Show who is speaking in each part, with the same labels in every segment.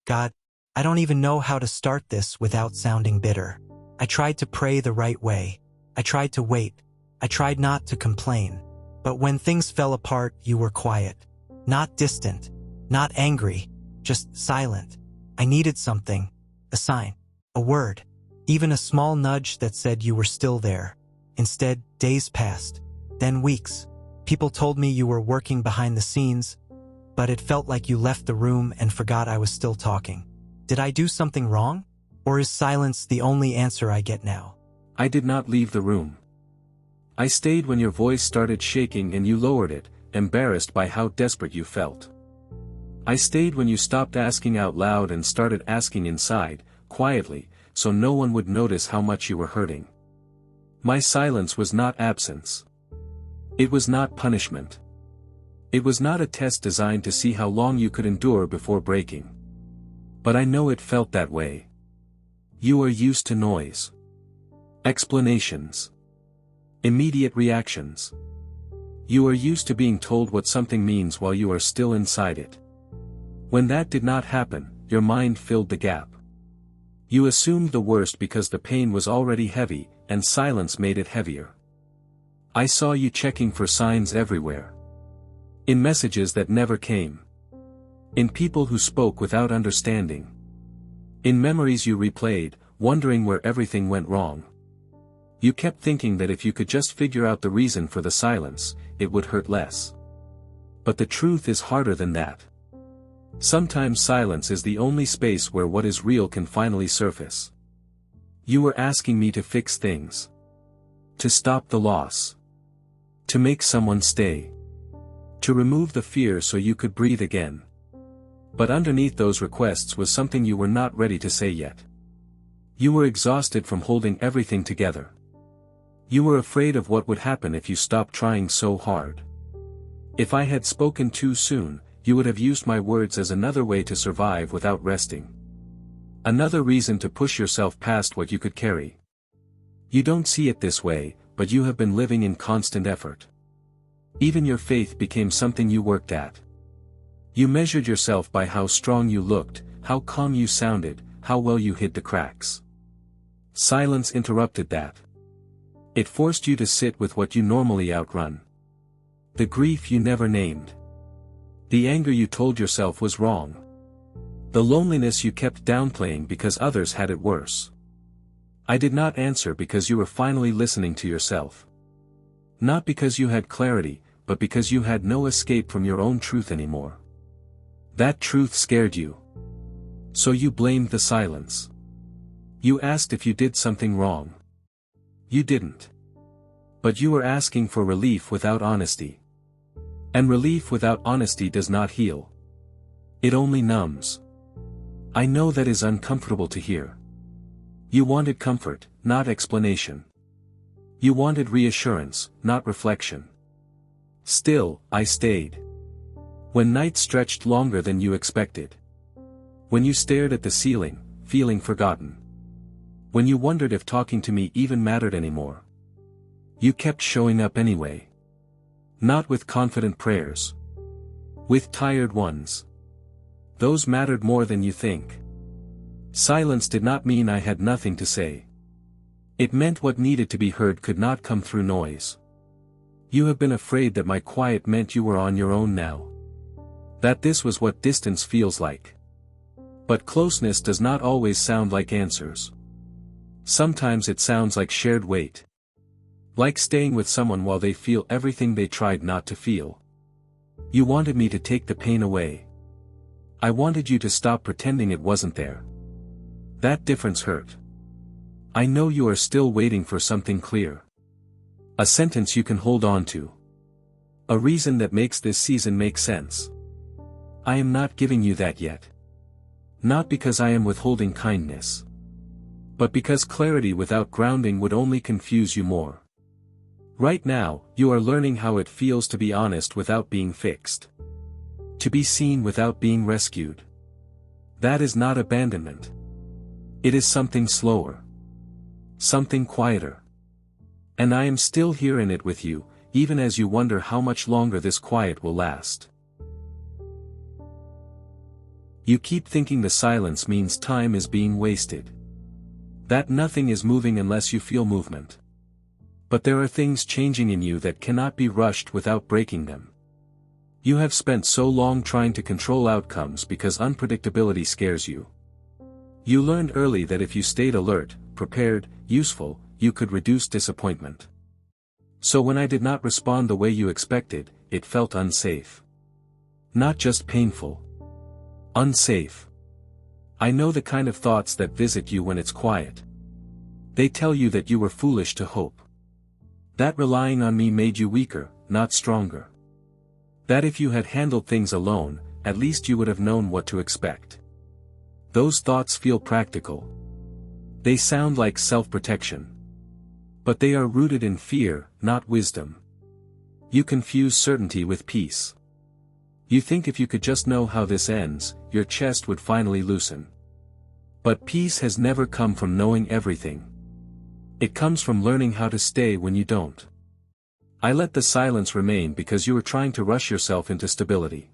Speaker 1: God, I don't even know how to start this without sounding bitter. I tried to pray the right way. I tried to wait. I tried not to complain. But when things fell apart, you were quiet. Not distant. Not angry. Just silent. I needed something. A sign. A word. Even a small nudge that said you were still there. Instead, days passed. Then weeks. People told me you were working behind the scenes, but it felt like you left the room and forgot I was still talking. Did I do something wrong? Or is silence the only answer I get now?
Speaker 2: I did not leave the room. I stayed when your voice started shaking and you lowered it, embarrassed by how desperate you felt. I stayed when you stopped asking out loud and started asking inside, quietly, so no one would notice how much you were hurting. My silence was not absence. It was not punishment. It was not a test designed to see how long you could endure before breaking. But I know it felt that way. You are used to noise. Explanations. Immediate reactions. You are used to being told what something means while you are still inside it. When that did not happen, your mind filled the gap. You assumed the worst because the pain was already heavy, and silence made it heavier. I saw you checking for signs everywhere. In messages that never came. In people who spoke without understanding. In memories you replayed, wondering where everything went wrong. You kept thinking that if you could just figure out the reason for the silence, it would hurt less. But the truth is harder than that. Sometimes silence is the only space where what is real can finally surface. You were asking me to fix things. To stop the loss. To make someone stay. To remove the fear so you could breathe again. But underneath those requests was something you were not ready to say yet. You were exhausted from holding everything together. You were afraid of what would happen if you stopped trying so hard. If I had spoken too soon, you would have used my words as another way to survive without resting. Another reason to push yourself past what you could carry. You don't see it this way, but you have been living in constant effort. Even your faith became something you worked at. You measured yourself by how strong you looked, how calm you sounded, how well you hid the cracks. Silence interrupted that. It forced you to sit with what you normally outrun. The grief you never named. The anger you told yourself was wrong. The loneliness you kept downplaying because others had it worse. I did not answer because you were finally listening to yourself. Not because you had clarity, but because you had no escape from your own truth anymore. That truth scared you. So you blamed the silence. You asked if you did something wrong. You didn't. But you were asking for relief without honesty. And relief without honesty does not heal. It only numbs. I know that is uncomfortable to hear. You wanted comfort, not explanation. You wanted reassurance, not reflection. Still, I stayed. When nights stretched longer than you expected. When you stared at the ceiling, feeling forgotten. When you wondered if talking to me even mattered anymore. You kept showing up anyway. Not with confident prayers. With tired ones. Those mattered more than you think. Silence did not mean I had nothing to say. It meant what needed to be heard could not come through noise. You have been afraid that my quiet meant you were on your own now. That this was what distance feels like. But closeness does not always sound like answers. Sometimes it sounds like shared weight. Like staying with someone while they feel everything they tried not to feel. You wanted me to take the pain away. I wanted you to stop pretending it wasn't there. That difference hurt. I know you are still waiting for something clear. A sentence you can hold on to. A reason that makes this season make sense. I am not giving you that yet. Not because I am withholding kindness. But because clarity without grounding would only confuse you more. Right now, you are learning how it feels to be honest without being fixed. To be seen without being rescued. That is not abandonment. It is something slower. Something quieter. And I am still here in it with you, even as you wonder how much longer this quiet will last. You keep thinking the silence means time is being wasted. That nothing is moving unless you feel movement. But there are things changing in you that cannot be rushed without breaking them. You have spent so long trying to control outcomes because unpredictability scares you. You learned early that if you stayed alert, prepared, useful, you could reduce disappointment. So when I did not respond the way you expected, it felt unsafe. Not just painful. Unsafe. I know the kind of thoughts that visit you when it's quiet. They tell you that you were foolish to hope. That relying on me made you weaker, not stronger. That if you had handled things alone, at least you would have known what to expect. Those thoughts feel practical. They sound like self-protection. But they are rooted in fear, not wisdom. You confuse certainty with peace. You think if you could just know how this ends, your chest would finally loosen. But peace has never come from knowing everything. It comes from learning how to stay when you don't. I let the silence remain because you were trying to rush yourself into stability.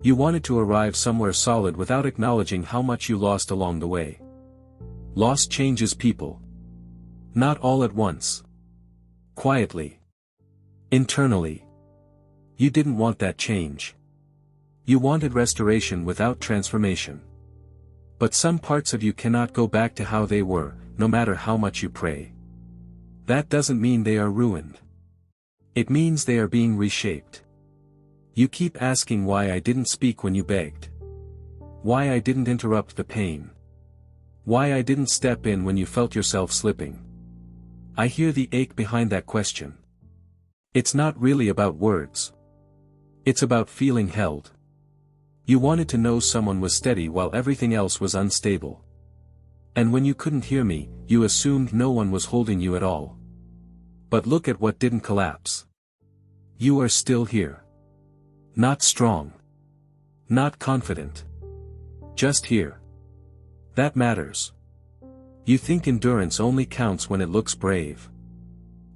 Speaker 2: You wanted to arrive somewhere solid without acknowledging how much you lost along the way. Loss changes people. Not all at once. Quietly. Internally. You didn't want that change. You wanted restoration without transformation. But some parts of you cannot go back to how they were, no matter how much you pray. That doesn't mean they are ruined. It means they are being reshaped. You keep asking why I didn't speak when you begged. Why I didn't interrupt the pain. Why I didn't step in when you felt yourself slipping. I hear the ache behind that question. It's not really about words. It's about feeling held. You wanted to know someone was steady while everything else was unstable. And when you couldn't hear me, you assumed no one was holding you at all. But look at what didn't collapse. You are still here. Not strong. Not confident. Just here. That matters. You think endurance only counts when it looks brave.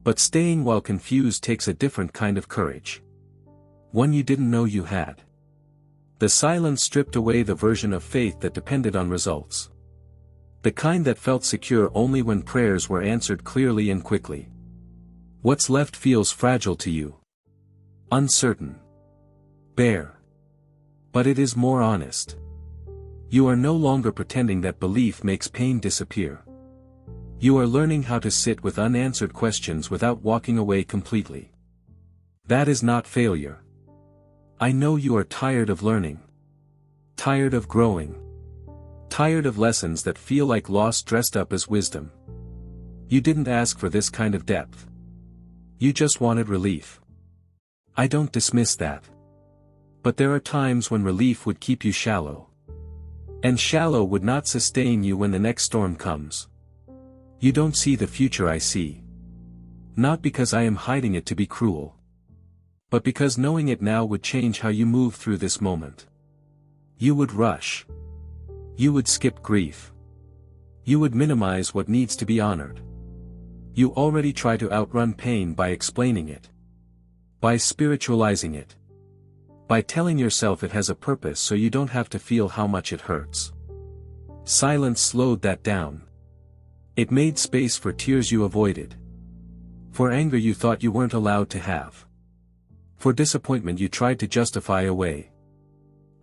Speaker 2: But staying while confused takes a different kind of courage. One you didn't know you had. The silence stripped away the version of faith that depended on results. The kind that felt secure only when prayers were answered clearly and quickly. What's left feels fragile to you. Uncertain. Bare. But it is more honest. You are no longer pretending that belief makes pain disappear. You are learning how to sit with unanswered questions without walking away completely. That is not failure. I know you are tired of learning. Tired of growing. Tired of lessons that feel like loss dressed up as wisdom. You didn't ask for this kind of depth. You just wanted relief. I don't dismiss that. But there are times when relief would keep you shallow. And shallow would not sustain you when the next storm comes. You don't see the future I see. Not because I am hiding it to be cruel. But because knowing it now would change how you move through this moment. You would rush. You would skip grief. You would minimize what needs to be honored. You already try to outrun pain by explaining it. By spiritualizing it. By telling yourself it has a purpose so you don't have to feel how much it hurts. Silence slowed that down. It made space for tears you avoided. For anger you thought you weren't allowed to have. For disappointment you tried to justify away.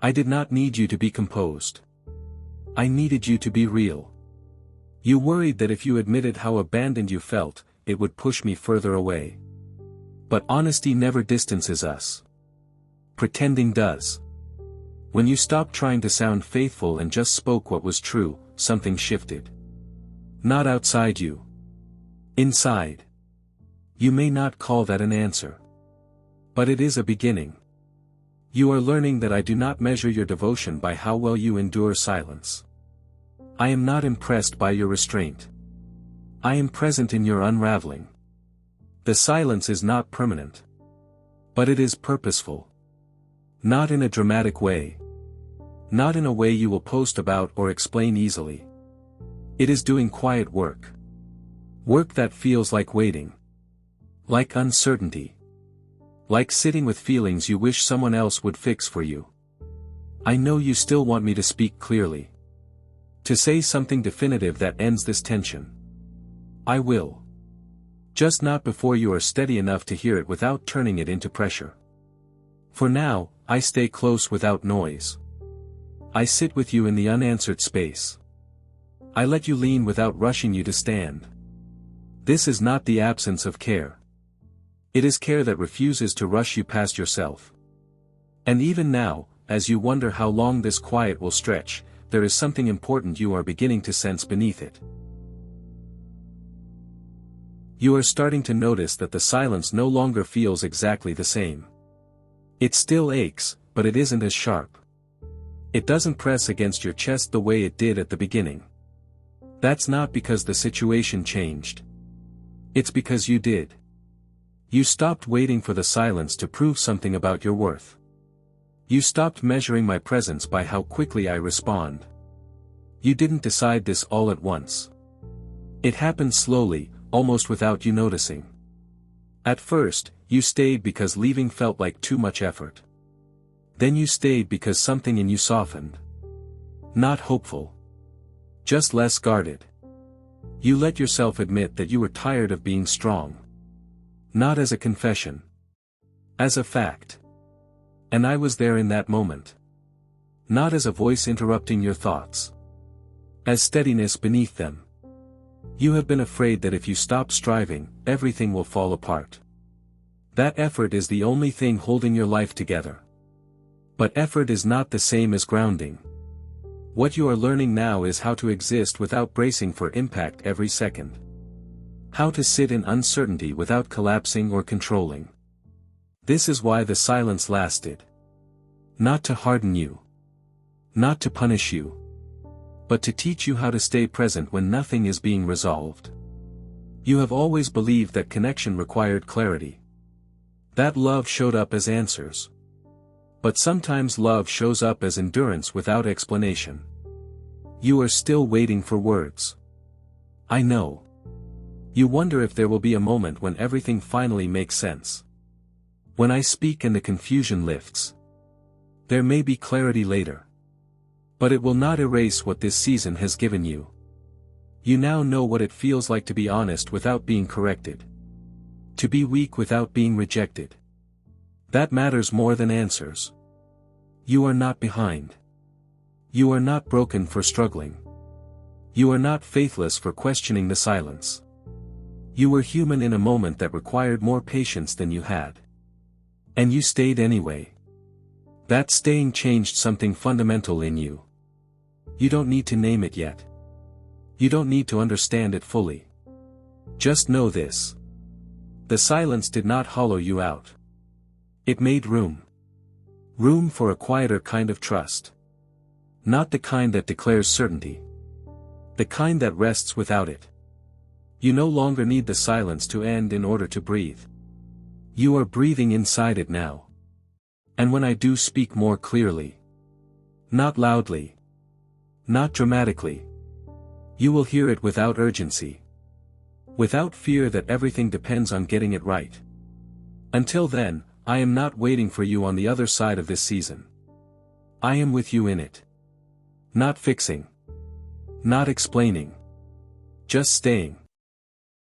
Speaker 2: I did not need you to be composed. I needed you to be real. You worried that if you admitted how abandoned you felt, it would push me further away. But honesty never distances us. Pretending does. When you stopped trying to sound faithful and just spoke what was true, something shifted. Not outside you. Inside. You may not call that an answer. But it is a beginning. You are learning that I do not measure your devotion by how well you endure silence. I am not impressed by your restraint. I am present in your unraveling. The silence is not permanent. But it is purposeful. Not in a dramatic way. Not in a way you will post about or explain easily. It is doing quiet work. Work that feels like waiting. Like uncertainty. Like sitting with feelings you wish someone else would fix for you. I know you still want me to speak clearly. To say something definitive that ends this tension. I will. Just not before you are steady enough to hear it without turning it into pressure. For now, I stay close without noise. I sit with you in the unanswered space. I let you lean without rushing you to stand. This is not the absence of care. It is care that refuses to rush you past yourself. And even now, as you wonder how long this quiet will stretch, there is something important you are beginning to sense beneath it. You are starting to notice that the silence no longer feels exactly the same. It still aches, but it isn't as sharp. It doesn't press against your chest the way it did at the beginning. That's not because the situation changed. It's because you did. You stopped waiting for the silence to prove something about your worth. You stopped measuring my presence by how quickly I respond. You didn't decide this all at once. It happened slowly, almost without you noticing. At first, you stayed because leaving felt like too much effort. Then you stayed because something in you softened. Not hopeful. Just less guarded. You let yourself admit that you were tired of being strong. Not as a confession. As a fact. And I was there in that moment. Not as a voice interrupting your thoughts. As steadiness beneath them. You have been afraid that if you stop striving, everything will fall apart. That effort is the only thing holding your life together. But effort is not the same as grounding. What you are learning now is how to exist without bracing for impact every second. How to sit in uncertainty without collapsing or controlling. This is why the silence lasted. Not to harden you. Not to punish you. But to teach you how to stay present when nothing is being resolved. You have always believed that connection required clarity. That love showed up as answers. But sometimes love shows up as endurance without explanation. You are still waiting for words. I know. You wonder if there will be a moment when everything finally makes sense. When I speak and the confusion lifts. There may be clarity later. But it will not erase what this season has given you. You now know what it feels like to be honest without being corrected. To be weak without being rejected. That matters more than answers. You are not behind. You are not broken for struggling. You are not faithless for questioning the silence. You were human in a moment that required more patience than you had. And you stayed anyway. That staying changed something fundamental in you. You don't need to name it yet. You don't need to understand it fully. Just know this. The silence did not hollow you out. It made room. Room for a quieter kind of trust. Not the kind that declares certainty. The kind that rests without it. You no longer need the silence to end in order to breathe. You are breathing inside it now. And when I do speak more clearly. Not loudly. Not dramatically. You will hear it without urgency. Without fear that everything depends on getting it right. Until then, I am not waiting for you on the other side of this season. I am with you in it. Not fixing. Not explaining. Just staying.